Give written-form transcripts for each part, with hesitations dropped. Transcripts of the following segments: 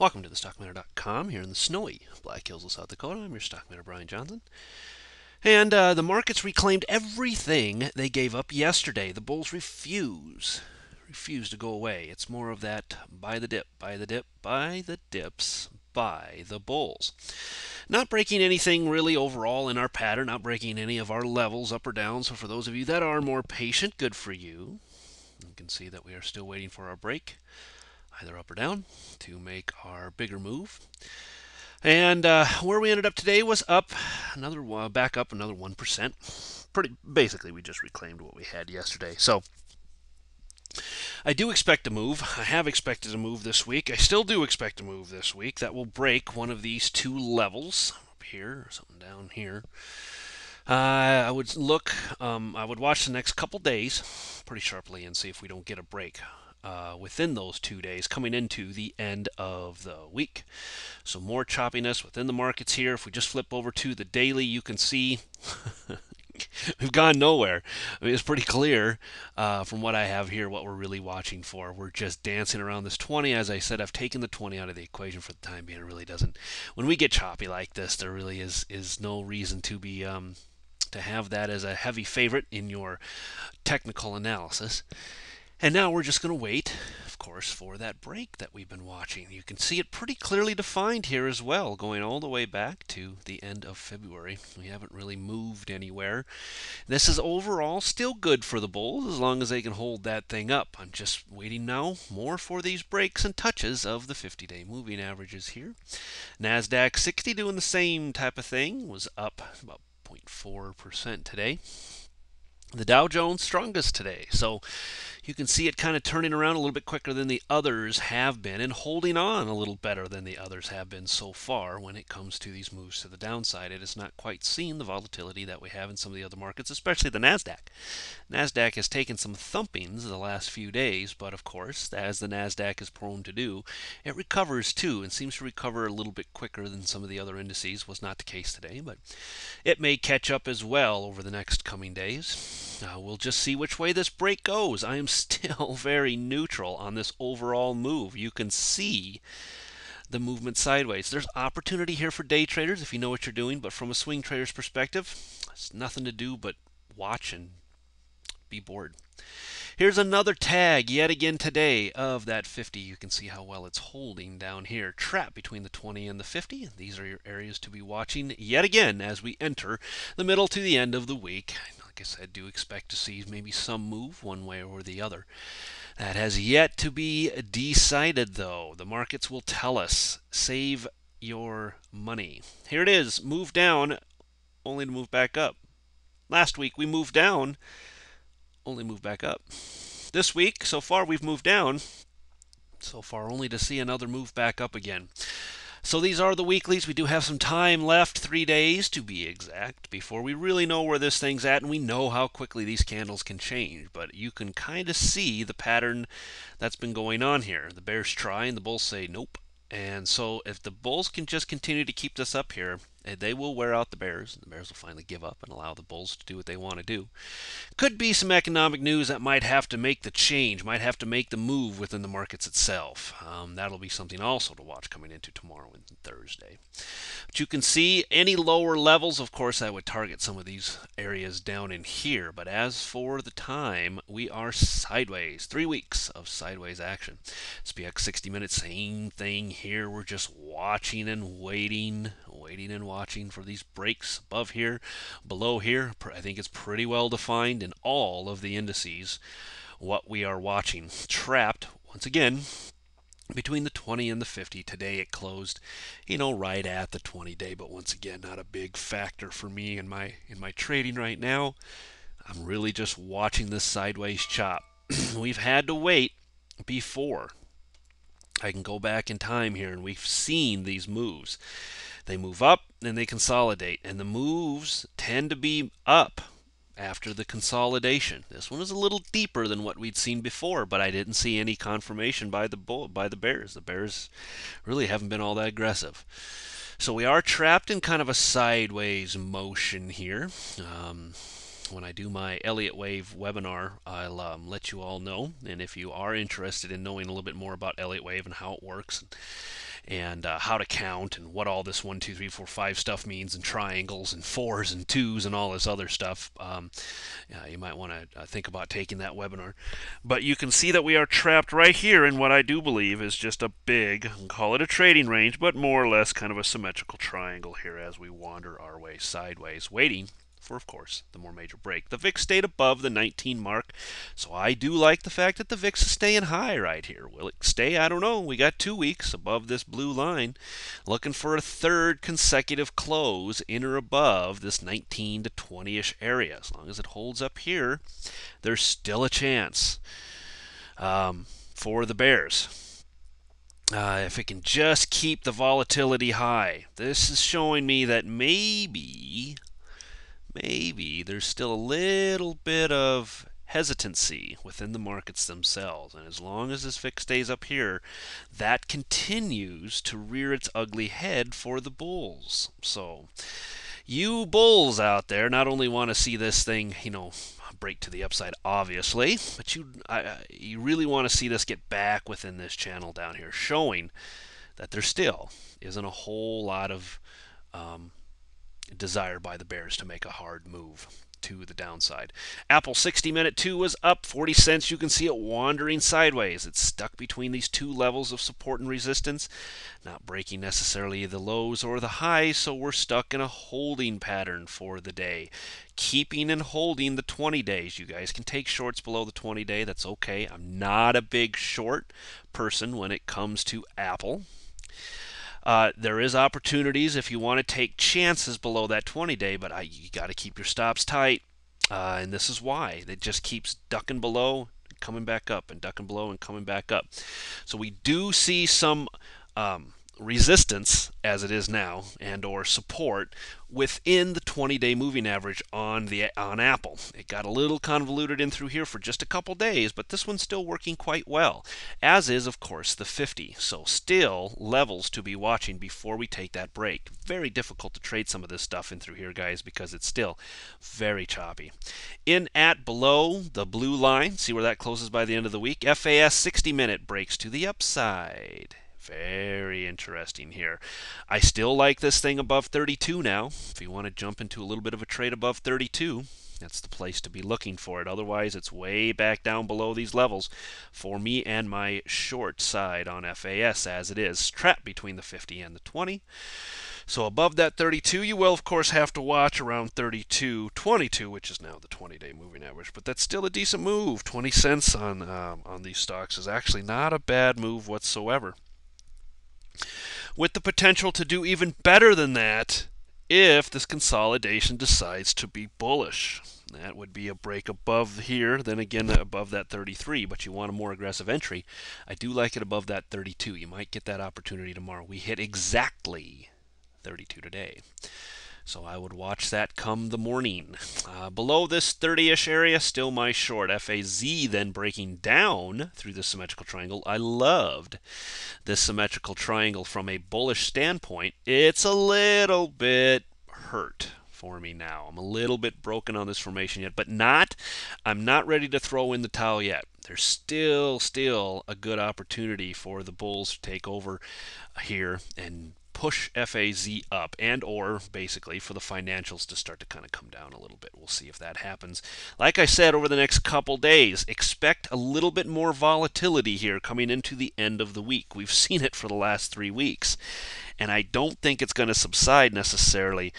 Welcome to the StockMiner.com here in the snowy Black Hills of South Dakota. I'm your StockMiner, Brian Johnson. And the markets reclaimed everything they gave up yesterday. The bulls refuse to go away. It's more of that buy the dip, buy the dip, buy the dips, buy the bulls. Not breaking anything really overall in our pattern, not breaking any of our levels up or down. So for those of you that are more patient, good for you. You can see that we are still waiting for our break, either up or down, to make our bigger move. And where we ended up today was up another back up another 1%. Pretty basically, we just reclaimed what we had yesterday. So I do expect a move. I have expected a move this week. I still do expect a move this week that will break one of these two levels up here, or something down here. I would look. I would watch the next couple days pretty sharply and see if we don't get a break within those 2 days coming into the end of the week. So more choppiness within the markets here. If we just flip over to the daily, you can see we've gone nowhere. I mean, it's pretty clear from what I have here what we're really watching for. We're just dancing around this 20. As I said, I've taken the 20 out of the equation for the time being. It really doesn't. When we get choppy like this, there really is no reason to be to have that as a heavy favorite in your technical analysis. And now we're just going to wait, of course, for that break that we've been watching. You can see it pretty clearly defined here as well, going all the way back to the end of February. We haven't really moved anywhere. This is overall still good for the bulls as long as they can hold that thing up. I'm just waiting now more for these breaks and touches of the 50-day moving averages here. NASDAQ 60 doing the same type of thing, was up about 0.4% today. The Dow Jones strongest today. So you can see it kind of turning around a little bit quicker than the others have been and holding on a little better than the others have been so far when it comes to these moves to the downside. It has not quite seen the volatility that we have in some of the other markets, especially the NASDAQ. NASDAQ has taken some thumpings the last few days, but of course, as the NASDAQ is prone to do, it recovers too and seems to recover a little bit quicker than some of the other indices. Was not the case today, but it may catch up as well over the next coming days. We'll just see which way this break goes. I am still very neutral on this overall move. You can see the movement sideways. There's opportunity here for day traders if you know what you're doing, but from a swing trader's perspective, it's nothing to do but watch and be bored. Here's another tag yet again today of that 50. You can see how well it's holding down here. Trap between the 20 and the 50. These are your areas to be watching yet again as we enter the middle to the end of the week. Like I said, do expect to see maybe some move one way or the other. That has yet to be decided, though. The markets will tell us. Save your money. Here it is. Move down, only to move back up. Last week we moved down, only move back up. This week, so far, we've moved down. So far, only to see another move back up again. So these are the weeklies. We do have some time left, 3 days to be exact, before we really know where this thing's at, and we know how quickly these candles can change. But you can kind of see the pattern that's been going on here. The bears try, and the bulls say nope. And so if the bulls can just continue to keep this up here, they will wear out the bears. The bears will finally give up and allow the bulls to do what they want to do. Could be some economic news that might have to make the change, might have to make the move within the markets itself. That'll be something also to watch coming into tomorrow and Thursday. But you can see any lower levels, of course, I would target some of these areas down in here. But as for the time, we are sideways. 3 weeks of sideways action. SPX 60 minutes, same thing here. We're just watching and waiting and watching for these breaks above here, below here. I think it's pretty well defined in all of the indices what we are watching. Trapped, once again, between the 20 and the 50. Today it closed, right at the 20-day, but once again, not a big factor for me in my trading right now. I'm really just watching this sideways chop. We've had to wait before. I can go back in time here, and we've seen these moves. They move up, and they consolidate, and the moves tend to be up after the consolidation. This one is a little deeper than what we'd seen before, but I didn't see any confirmation by the bears. The bears really haven't been all that aggressive. So we are trapped in kind of a sideways motion here. When I do my Elliott Wave webinar, I'll let you all know. And if you are interested in knowing a little bit more about Elliott Wave and how it works and how to count and what all this 1, 2, 3, 4, 5 stuff means, and triangles and fours and twos and all this other stuff. Yeah, you might want to think about taking that webinar. But you can see that we are trapped right here in what I do believe is just a big, call it a trading range, but more or less kind of a symmetrical triangle here as we wander our way sideways, waiting for, of course, the more major break. The VIX stayed above the 19 mark, so I do like the fact that the VIX is staying high right here. Will it stay? I don't know. We got 2 weeks above this blue line, looking for a third consecutive close in or above this 19 to 20-ish area. As long as it holds up here, there's still a chance for the bears. If it can just keep the volatility high. This is showing me that maybe there's still a little bit of hesitancy within the markets themselves. And as long as this VIX stays up here, that continues to rear its ugly head for the bulls. So you bulls out there not only want to see this thing, break to the upside, obviously, but you really want to see this get back within this channel down here, showing that there still isn't a whole lot of desire by the bears to make a hard move to the downside. Apple 60-minute 2 was up 40 cents. You can see it wandering sideways. It's stuck between these two levels of support and resistance, not breaking necessarily the lows or the highs, so we're stuck in a holding pattern for the day. Keeping and holding the 20 days. You guys can take shorts below the 20-day. That's okay. I'm not a big short person when it comes to Apple. There is opportunities if you want to take chances below that 20-day, but you got to keep your stops tight, and this is why. It just keeps ducking below, coming back up, and ducking below and coming back up. So we do see some resistance as it is now, and or support within the 20-day moving average on Apple. It got a little convoluted in through here for just a couple days, but this one's still working quite well, as is of course the 50. So still levels to be watching before we take that break. Very difficult to trade some of this stuff in through here, guys, because it's still very choppy. In at below the blue line, see where that closes by the end of the week. FAS 60-minute breaks to the upside. Very interesting here. I still like this thing above 32 now. If you want to jump into a little bit of a trade above 32, that's the place to be looking for it. Otherwise, it's way back down below these levels for me and my short side on FAS as it is, trapped between the 50 and the 20. So above that 32, you will, of course, have to watch around 32.22, which is now the 20-day moving average. But that's still a decent move. 20 cents on these stocks is actually not a bad move whatsoever, with the potential to do even better than that if this consolidation decides to be bullish. That would be a break above here, then again above that 33, but you want a more aggressive entry. I do like it above that 32. You might get that opportunity tomorrow. We hit exactly 32 today. So I would watch that come the morning. Below this 30-ish area, still my short. FAZ then breaking down through the symmetrical triangle. I loved this symmetrical triangle from a bullish standpoint. It's a little bit hurt for me now. I'm a little bit broken on this formation yet, but I'm not ready to throw in the towel yet. There's still a good opportunity for the bulls to take over here and push FAZ up, and or basically for the financials to start to kind of come down a little bit. We'll see if that happens. Like I said, over the next couple days, expect a little bit more volatility here coming into the end of the week. We've seen it for the last 3 weeks, and I don't think it's going to subside necessarily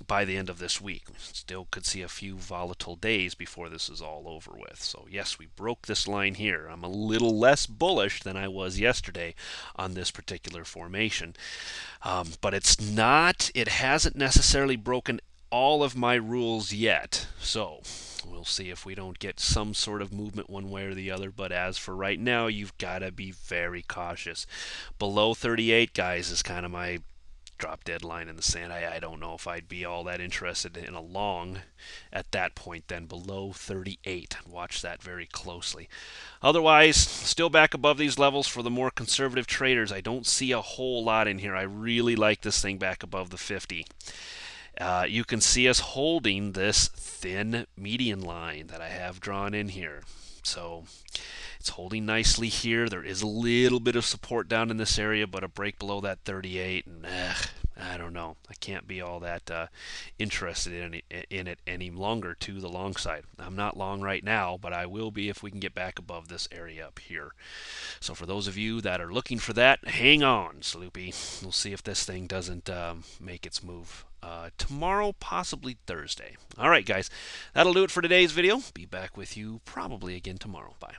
by the end of this week. We still could see a few volatile days before this is all over with. So yes, we broke this line here. I'm a little less bullish than I was yesterday on this particular formation. But it hasn't necessarily broken all of my rules yet. So we'll see if we don't get some sort of movement one way or the other. But as for right now, you've got to be very cautious. Below 38, guys, is kind of my drop dead line in the sand. I don't know if I'd be all that interested in a long at that point then. Below 38, watch that very closely. Otherwise, still back above these levels for the more conservative traders. I don't see a whole lot in here. I really like this thing back above the 50. You can see us holding this thin median line that I have drawn in here. So it's holding nicely here. There is a little bit of support down in this area, but a break below that 38, and I don't know. I can't be all that interested in it any longer to the long side. I'm not long right now, but I will be if we can get back above this area up here. So for those of you that are looking for that, hang on, Sloopy. We'll see if this thing doesn't make its move tomorrow, possibly Thursday. All right, guys, that'll do it for today's video. Be back with you probably again tomorrow. Bye.